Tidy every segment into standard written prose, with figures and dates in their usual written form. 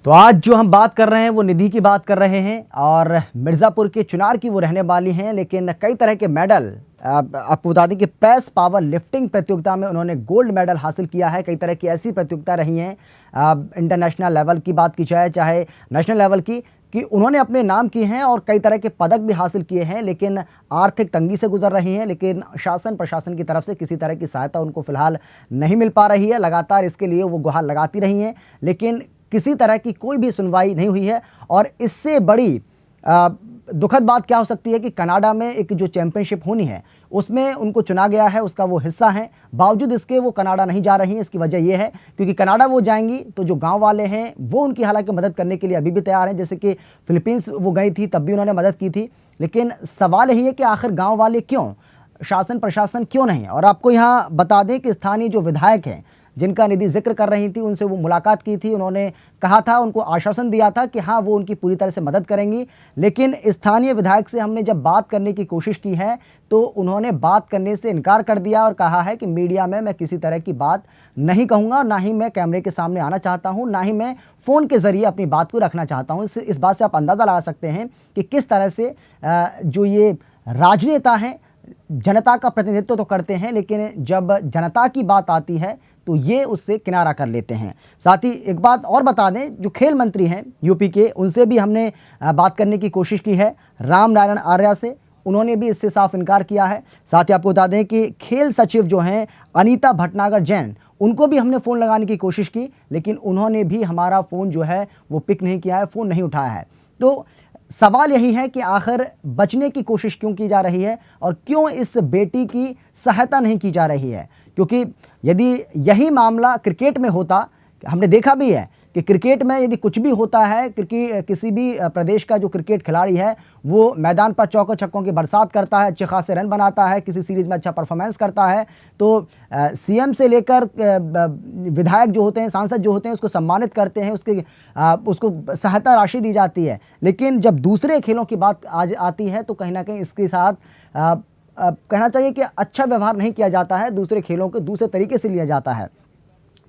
तो आज जो हम बात कर रहे हैं वो निधि की बात कर रहे हैं और मिर्ज़ापुर के चुनार की वो रहने वाली हैं, लेकिन कई तरह के मेडल आपको बता दें कि प्रेस पावर लिफ्टिंग प्रतियोगिता में उन्होंने गोल्ड मेडल हासिल किया है। कई तरह की ऐसी प्रतियोगिता रही हैं इंटरनेशनल लेवल की बात की जाए चाहे नेशनल लेवल की, कि उन्होंने अपने नाम किए हैं और कई तरह के पदक भी हासिल किए हैं, लेकिन आर्थिक तंगी से गुजर रही हैं। लेकिन शासन प्रशासन की तरफ से किसी तरह की सहायता उनको फिलहाल नहीं मिल पा रही है। लगातार इसके लिए वो गुहार लगाती रही हैं, लेकिन किसी तरह की कोई भी सुनवाई नहीं हुई है। और इससे बड़ी दुखद बात क्या हो सकती है कि कनाडा में एक जो चैंपियनशिप होनी है उसमें उनको चुना गया है, उसका वो हिस्सा है। बावजूद इसके वो कनाडा नहीं जा रही हैं। इसकी वजह ये है क्योंकि कनाडा वो जाएंगी तो जो गांव वाले हैं वो उनकी हालांकि मदद करने के लिए अभी भी तैयार हैं। जैसे कि फिलीपींस वो गई थी तब भी उन्होंने मदद की थी, लेकिन सवाल यही है कि आखिर गाँव वाले क्यों, शासन प्रशासन क्यों नहीं। और आपको यहाँ बता दें कि स्थानीय जो विधायक हैं जिनका निधि जिक्र कर रही थी, उनसे वो मुलाकात की थी। उन्होंने कहा था, उनको आश्वासन दिया था कि हाँ वो उनकी पूरी तरह से मदद करेंगी। लेकिन स्थानीय विधायक से हमने जब बात करने की कोशिश की है तो उन्होंने बात करने से इनकार कर दिया और कहा है कि मीडिया में मैं किसी तरह की बात नहीं कहूँगा, ना ही मैं कैमरे के सामने आना चाहता हूँ, ना ही मैं फ़ोन के ज़रिए अपनी बात को रखना चाहता हूँ। इस बात से आप अंदाज़ा लगा सकते हैं कि किस तरह से जो ये राजनेता हैं जनता का प्रतिनिधित्व तो करते हैं, लेकिन जब जनता की बात आती है तो ये उससे किनारा कर लेते हैं। साथ ही एक बात और बता दें, जो खेल मंत्री हैं यूपी के, उनसे भी हमने बात करने की कोशिश की है, राम नारायण आर्या से। उन्होंने भी इससे साफ इनकार किया है। साथ ही आपको बता दें कि खेल सचिव जो हैं अनीता भटनागर जैन, उनको भी हमने फ़ोन लगाने की कोशिश की, लेकिन उन्होंने भी हमारा फ़ोन जो है वो पिक नहीं किया है, फ़ोन नहीं उठाया है। तो सवाल यही है कि आखिर बचने की कोशिश क्यों की जा रही है और क्यों इस बेटी की सहायता नहीं की जा रही है। क्योंकि यदि यही मामला क्रिकेट में होता, हमने देखा भी है कि क्रिकेट में यदि कुछ भी होता है, किसी भी प्रदेश का जो क्रिकेट खिलाड़ी है वो मैदान पर चौकों छक्कों की बरसात करता है, अच्छे खासे रन बनाता है, किसी सीरीज़ में अच्छा परफॉर्मेंस करता है, तो सीएम से लेकर विधायक जो होते हैं, सांसद जो होते हैं, उसको सम्मानित करते हैं, उसको सहायता राशि दी जाती है। लेकिन जब दूसरे खेलों की बात आज आती है तो कहीं ना कहीं इसके साथ कहना चाहिए कि अच्छा व्यवहार नहीं किया जाता है, दूसरे खेलों को दूसरे तरीके से लिया जाता है।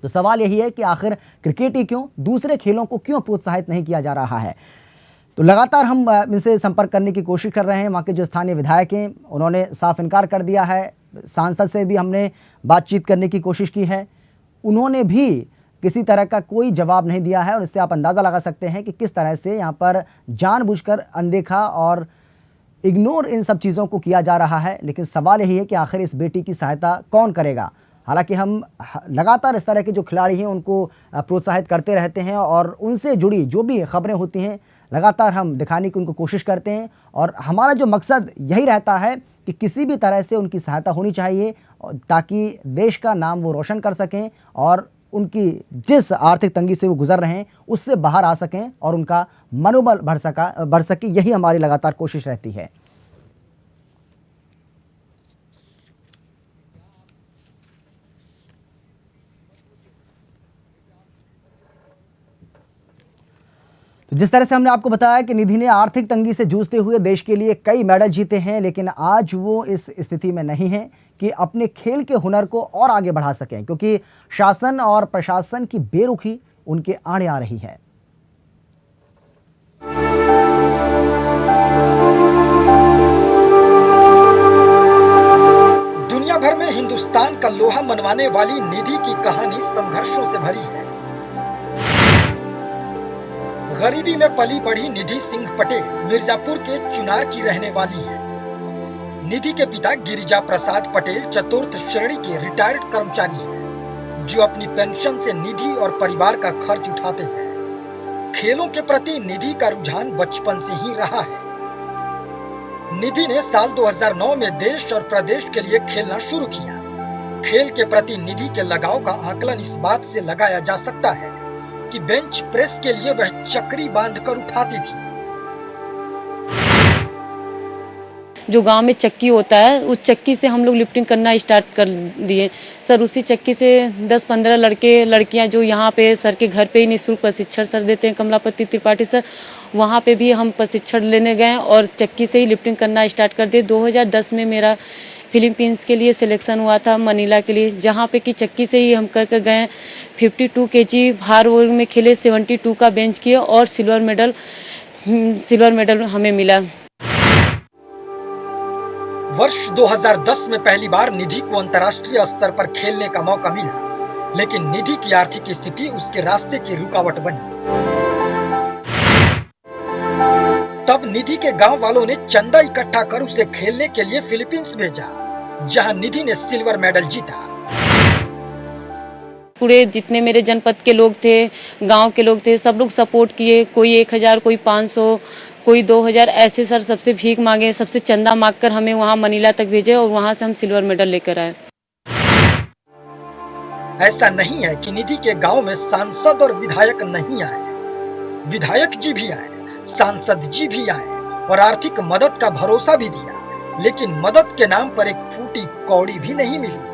तो सवाल यही है कि आखिर क्रिकेट ही क्यों, दूसरे खेलों को क्यों प्रोत्साहित नहीं किया जा रहा है। तो लगातार हम इनसे संपर्क करने की कोशिश कर रहे हैं। वहाँ के जो स्थानीय विधायक हैं उन्होंने साफ इनकार कर दिया है। सांसद से भी हमने बातचीत करने की कोशिश की है, उन्होंने भी किसी तरह का कोई जवाब नहीं दिया है। और इससे आप अंदाज़ा लगा सकते हैं कि किस तरह से यहाँ पर जानबूझकर अनदेखा और इग्नोर इन सब चीज़ों को किया जा रहा है। लेकिन सवाल यही है कि आखिर इस बेटी की सहायता कौन करेगा। हालांकि हम लगातार इस तरह के जो खिलाड़ी हैं उनको प्रोत्साहित करते रहते हैं और उनसे जुड़ी जो भी खबरें होती हैं लगातार हम दिखाने की उनको कोशिश करते हैं। और हमारा जो मकसद यही रहता है कि किसी भी तरह से उनकी सहायता होनी चाहिए ताकि देश का नाम वो रोशन कर सकें और उनकी जिस आर्थिक तंगी से वो गुजर रहे हैं उससे बाहर आ सकें और उनका मनोबल बढ़ सके। यही हमारी लगातार कोशिश रहती है। तो जिस तरह से हमने आपको बताया कि निधि ने आर्थिक तंगी से जूझते हुए देश के लिए कई मेडल जीते हैं, लेकिन आज वो इस स्थिति में नहीं है कि अपने खेल के हुनर को और आगे बढ़ा सकें, क्योंकि शासन और प्रशासन की बेरुखी उनके आड़े आ रही है। दुनिया भर में हिंदुस्तान का लोहा मनवाने वाली निधि की कहानी संघर्षों से भरी है। गरीबी में पली बढ़ी निधि सिंह पटेल मिर्जापुर के चुनार की रहने वाली है। निधि के पिता गिरिजा प्रसाद पटेल चतुर्थ श्रेणी के रिटायर्ड कर्मचारी हैं, जो अपनी पेंशन से निधि और परिवार का खर्च उठाते हैं। खेलों के प्रति निधि का रुझान बचपन से ही रहा है। निधि ने साल 2009 में देश और प्रदेश के लिए खेलना शुरू किया। खेल के प्रति निधि के लगाव का आकलन इस बात से लगाया जा सकता है कि बेंच प्रेस के लिए वह चक्री बांधकर उठाती थी। जो गांव में चक्की होता है उस चक्की से हम लोग लिफ्टिंग करना स्टार्ट कर दिए सर। उसी चक्की से 10-15 लड़के लड़कियां जो यहाँ पे सर के घर पे ही निःशुल्क प्रशिक्षण सर देते हैं कमलापति त्रिपाठी सर, वहाँ पे भी हम प्रशिक्षण लेने गए और चक्की से ही लिफ्टिंग करना स्टार्ट कर दिए। 2010 में मेरा फिलीपींस के लिए सिलेक्शन हुआ था, मनीला के लिए, जहाँ पे कि चक्की से ही हम कर गए। 52 kg भार वर्ग में खेले, 72 का बेंच किए और सिल्वर मेडल हमें मिला। वर्ष 2010 में पहली बार निधि को अंतर्राष्ट्रीय स्तर पर खेलने का मौका मिला, लेकिन निधि की आर्थिक स्थिति उसके रास्ते की रुकावट बनी। तब निधि के गांव वालों ने चंदा इकट्ठा कर उसे खेलने के लिए फिलीपींस भेजा, जहां निधि ने सिल्वर मेडल जीता। पूरे जितने मेरे जनपद के लोग थे, गांव के लोग थे, सब लोग सपोर्ट किए। कोई 1000, कोई 500, कोई 2000, ऐसे सर सबसे भीख मांगे, सबसे चंदा मांगकर हमें वहां मनीला तक भेजे और वहां से हम सिल्वर मेडल लेकर आए। ऐसा नहीं है कि निधि के गांव में सांसद और विधायक नहीं आए, विधायक जी भी आए, सांसद जी भी आए और आर्थिक मदद का भरोसा भी दिया, लेकिन मदद के नाम पर एक फूटी कौड़ी भी नहीं मिली।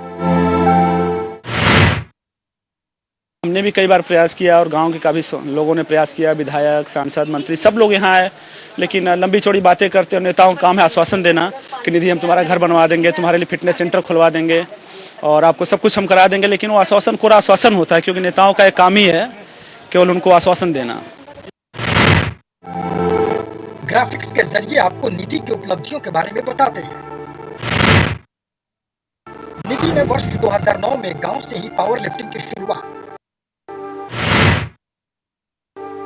हमने भी कई बार प्रयास किया और गांव के काफ़ी लोगों ने प्रयास किया, विधायक, सांसद, मंत्री सब लोग यहाँ आए, लेकिन लंबी चौड़ी बातें करते और नेताओं का काम है आश्वासन देना कि निधि हम तुम्हारा घर बनवा देंगे, तुम्हारे लिए फिटनेस सेंटर खुलवा देंगे और आपको सब कुछ हम करा देंगे, लेकिन वो आश्वासन कोरा आश्वासन होता है, क्योंकि नेताओं का एक काम ही है केवल उनको आश्वासन देना। ग्राफिक्स के जरिए आपको निधि की उपलब्धियों के बारे में बताते हैं। निधि ने वर्ष 2009 में गांव से ही पावर लिफ्टिंग की शुरुआत,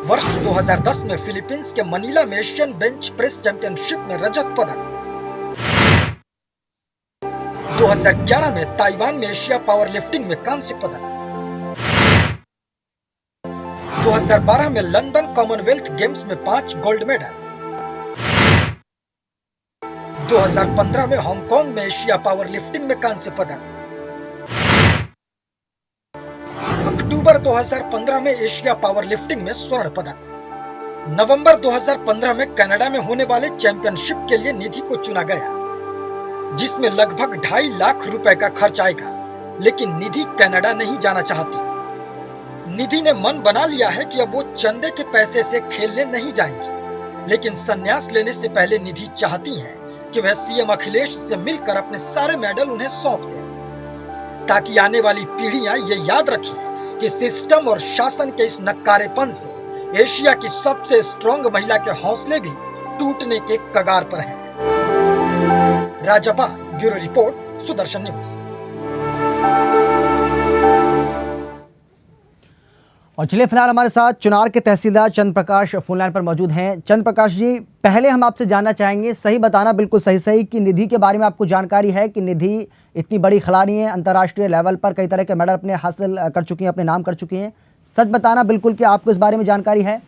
वर्ष 2010 में फिलीपींस के मनीला में एशियन बेंच प्रेस चैंपियनशिप में रजत पदक, 2011 में ताइवान में एशिया पावर लिफ्टिंग में कांस्य पदक, 2012 में लंदन कॉमनवेल्थ गेम्स में 5 गोल्ड मेडल, 2015 में हांगकांग में एशिया पावर लिफ्टिंग में कांस्य पदक, अक्टूबर 2015 में एशिया पावर लिफ्टिंग में स्वर्ण पदक, नवंबर 2015 में कनाडा में होने वाले चैंपियनशिप के लिए निधि को चुना गया, जिसमें लगभग 2.5 लाख रुपए का खर्च आएगा, लेकिन निधि कनाडा नहीं जाना चाहती। निधि ने मन बना लिया है कि अब वो चंदे के पैसे से खेलने नहीं जाएंगी, लेकिन संन्यास लेने से पहले निधि चाहती हैं कि वह सीएम अखिलेश से मिलकर अपने सारे मेडल उन्हें सौंप दें, ताकि आने वाली पीढ़ियां ये याद रखें कि सिस्टम और शासन के इस नक्कारेपन से एशिया की सबसे स्ट्रॉन्ग महिला के हौसले भी टूटने के कगार पर हैं। राजापाल, ब्यूरो रिपोर्ट, सुदर्शन न्यूज। और चलिए फिलहाल हमारे साथ चुनार के तहसीलदार चंद्र प्रकाश फोन लाइन पर मौजूद हैं। चंद्र प्रकाश जी, पहले हम आपसे जानना चाहेंगे, सही बताना बिल्कुल सही कि निधि के बारे में आपको जानकारी है कि निधि इतनी बड़ी खिलाड़ी है, अंतर्राष्ट्रीय लेवल पर कई तरह के मेडल अपने हासिल कर चुकी हैं, अपने नाम कर चुकी हैं। सच बताना बिल्कुल कि आपको इस बारे में जानकारी है?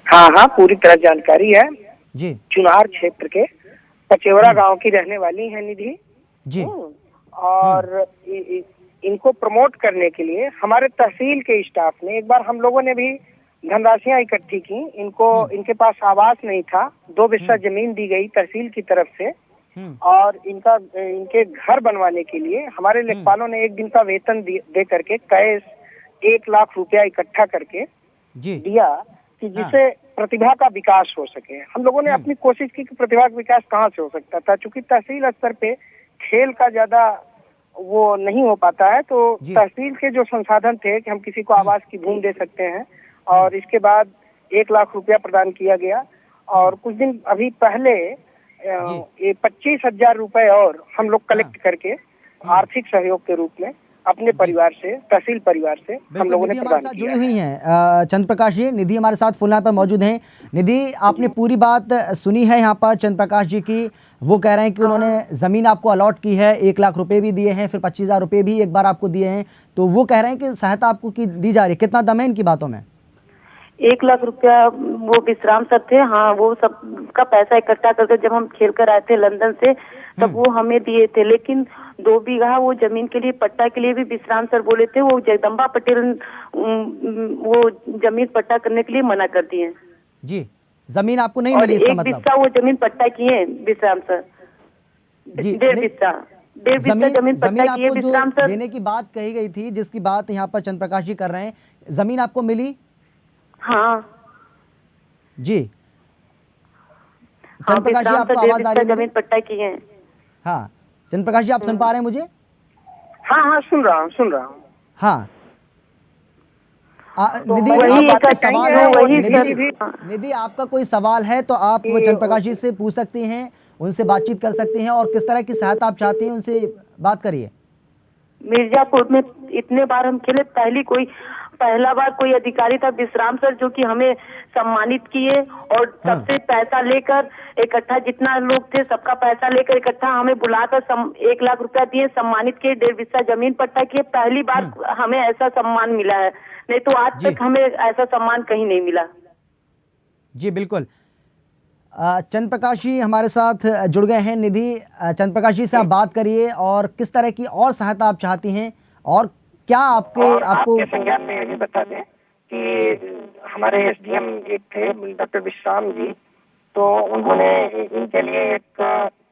हाँ, पूरी तरह जानकारी है जी। चुनार क्षेत्र के पचेवरा गांव की रहने वाली है निधि जी। और इनको प्रमोट करने के लिए हमारे तहसील के स्टाफ ने एक बार हम लोगों ने भी धनराशियां इकट्ठी की। इनके पास आवास नहीं था, 2 बिस्सा जमीन दी गई तहसील की तरफ से और इनके घर बनवाने के लिए हमारे लेखपालों ने एक दिन का वेतन दे करके कैश 1 लाख रुपया इकट्ठा करके दिया कि जिससे प्रतिभा का विकास हो सके। हम लोगों ने अपनी कोशिश की कि प्रतिभा का विकास कहाँ से हो सकता था, चूंकि तहसील स्तर पे खेल का ज्यादा वो नहीं हो पाता है, तो तहसील के जो संसाधन थे कि हम किसी को आवास की भूमि दे सकते हैं और इसके बाद 1 लाख रुपया प्रदान किया गया। और कुछ दिन अभी पहले 25,000 रुपए और हम लोग कलेक्ट करके आर्थिक सहयोग के रूप में अपने परिवार से, तहसील परिवार से हम लोगों ने प्रदान किया। जुड़ी हुई हैं चंद्र प्रकाश जी, निधि हमारे साथ फोन लाइन पर मौजूद हैं। निधि, आपने पूरी बात सुनी है यहाँ पर चंद्र प्रकाश जी की। वो कह रहे हैं कि उन्होंने जमीन आपको अलॉट की है, 1 लाख रुपए भी दिए हैं, फिर 25,000 रुपए भी एक बार आपको दिए हैं, तो वो कह रहे हैं कि सहायता आपको दी जा रही है। कितना दम है इनकी बातों में? 1 लाख रुपया वो विश्राम सर थे, हाँ, वो सब का पैसा इकट्ठा करके जब हम खेल कर आए थे लंदन से, तब वो हमें दिए थे। लेकिन 2 बीघा वो जमीन के लिए, पट्टा के लिए भी विश्राम सर बोले थे, वो जगदम्बा पटेल वो जमीन पट्टा करने के लिए मना कर दिए। जी, जमीन आपको नहीं और मिली, इसका एक मतलब? बिस्सा वो जमीन पट्टा किए हैं विश्राम सर। जी, डेढ़ नहीं, बिस्सा जमीन जमीन पट्टा किए आपको जो विश्राम सर। देने की बात कही गई थी, जिसकी बात यहाँ पर चंद्र प्रकाश जी कर रहे हैं, जमीन आपको मिली? हाँ जी, हाँ चंद्र प्रकाश जी विश्राम आपको सर, डेढ़ आवाज आ बिस्सा रही है जमीन मेरी? पट्टा किए हैं। हाँ, चंद्र प्रकाश जी आप सुन पा रहे हैं मुझे? हाँ हाँ, सुन रहा हूँ। हाँ। तो निधि, वही आपका एक कोई कहीं सवाल है, है? वही निधि, आपका कोई सवाल है तो आप चंद्र प्रकाश जी से पूछ सकती हैं, उनसे बातचीत कर सकती हैं, और किस तरह की सहायता आप चाहती हैं उनसे बात करिए। मिर्जापुर में इतने बार हम खेले, पहला बार कोई अधिकारी था विश्राम सर जो कि हमें सम्मानित किए और हाँ। सबसे पैसा लेकर इकट्ठा, जितना लोग थे सबका पैसा लेकर इकट्ठा हमें बुलाकर 1 लाख रुपया दिए, सम्मानित किए, 1.5 बिस्सा जमीन पट्टा किए। पहली बार हमें ऐसा सम्मान मिला है, नहीं तो आज जी। तक हमें ऐसा सम्मान कहीं नहीं मिला। जी बिल्कुल। चंद्र प्रकाश जी हमारे साथ जुड़ गए हैं। निधि, चंद्र प्रकाश जी से आप बात करिए और किस तरह की और सहायता आप चाहती हैं, और क्या आपको आपके संज्ञान में ये भी बता दें कि हमारे एसडीएम एक थे डॉक्टर विश्राम जी, तो उन्होंने इनके लिए एक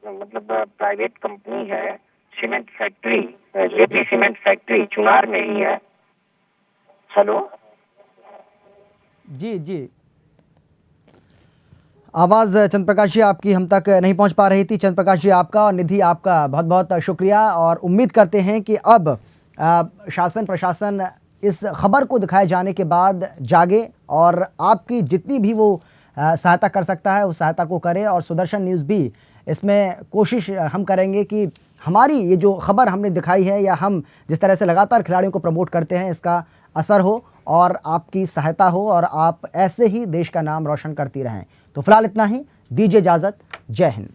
मतलब प्राइवेट कंपनी है, cement factory, JP cement factory Chunar में ही है। हेलो जी जी, आवाज़ चंद्र प्रकाश जी आपकी हम तक नहीं पहुंच पा रही थी। चंद्र प्रकाश जी आपका और निधि आपका बहुत बहुत शुक्रिया, और उम्मीद करते हैं कि अब शासन प्रशासन इस खबर को दिखाए जाने के बाद जागे और आपकी जितनी भी वो सहायता कर सकता है उस सहायता को करे। और सुदर्शन न्यूज़ भी इसमें कोशिश हम करेंगे कि हमारी ये जो खबर हमने दिखाई है, या हम जिस तरह से लगातार खिलाड़ियों को प्रमोट करते हैं, इसका असर हो और आपकी सहायता हो, और आप ऐसे ही देश का नाम रोशन करती रहें। तो फिलहाल इतना ही, दीजिए इजाज़त। जय हिंद।